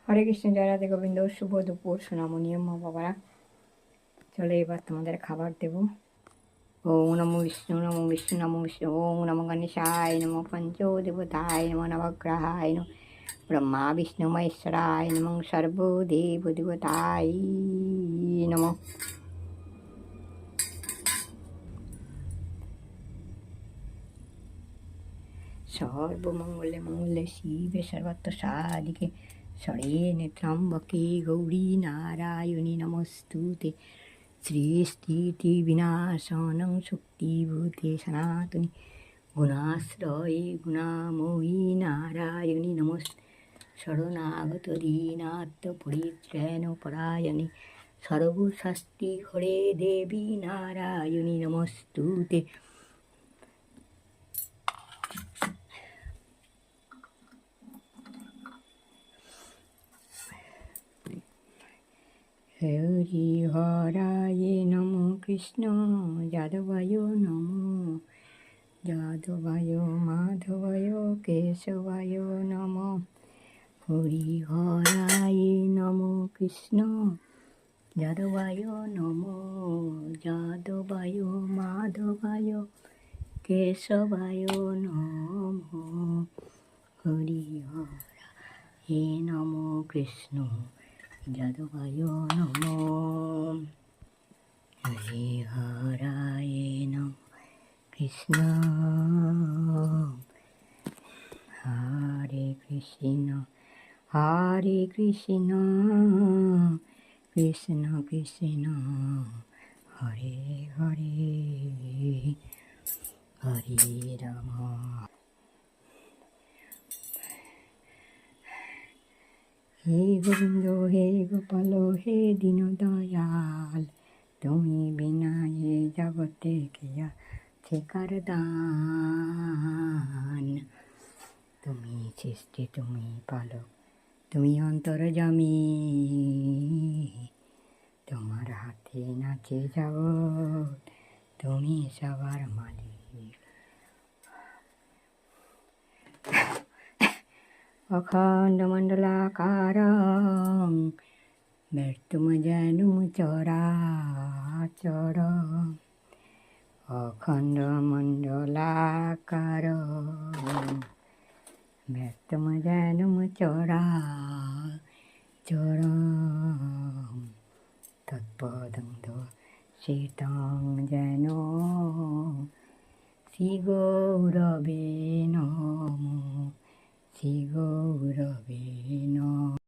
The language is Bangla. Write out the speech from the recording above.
হরে কৃষ্ণ, জয় রাধে গোবিন্দ। শুভ দুপুর সোনামণি মা বাবারা। চলে এবার তোমাদের খাবার দেব। ওম নমো বিষ্ণু, নমো বিষ্ণু, নমো বিষ্ণু। ওম নমো গণেশায়, নমো পঞ্চদেবতায়, নমো নবগ্রহায়, নমো ব্রহ্মা বিষ্ণু মহেশ্বরায়, নমো সর্বদেব দেবতায় নমো। সর্বমঙ্গলে মঙ্গলে শিবে সর্বত্র সাধিকে শরণ্যে ত্র্যম্বকে গৌরী নারায়ণী নমস্তুতে। সৃষ্টি বিনাশনং শক্তিভূতে সনাতনী গুণাশ্রয়ে গুণাময়ী নারায়ণী নমস্তে। শরণাগত দীনার্থ পরিত্রাণ পরায়ণে সর্বশাস্তি হরে দেবী নারায়ণী নমস্তুতে। হরি হরায় নমো কৃষ্ণ যাদবায় নমো যাদবায় মাধবায় কেশবায় নমো। হরি হরায় নমো কৃষ্ণ যাদবায় নমো যাদবায় মাধবায় কেশবায় নমো। হরি হরায় নমো কৃষ্ণ যাদবায় নমো। হরি হরায় নমো কৃষ্ণ। হরে কৃষ্ণ হরে কৃষ্ণ কৃষ্ণ কৃষ্ণ হরে হরে হরে রাম। হে গোবিন্দ হে গোপাল হে দীন দয়াল, তুমি বিনা এ জগতে কে আছে কার দান। তুমি সৃষ্টি তুমি পালক তুমি অন্তর্যামী, তোমার হাতে নাচে জগৎ তুমি সবার মালিক। অখণ্ড মণ্ডলাকারং ব্যক্তম যেন চরাচর। অখণ্ড মণ্ডলাকারং ব্যক্তম যেন চরাচর। তৎপদং দর্শিতং যেন শ্রী গৌরবে নমঃ শ্রী গৌরবে নমঃ।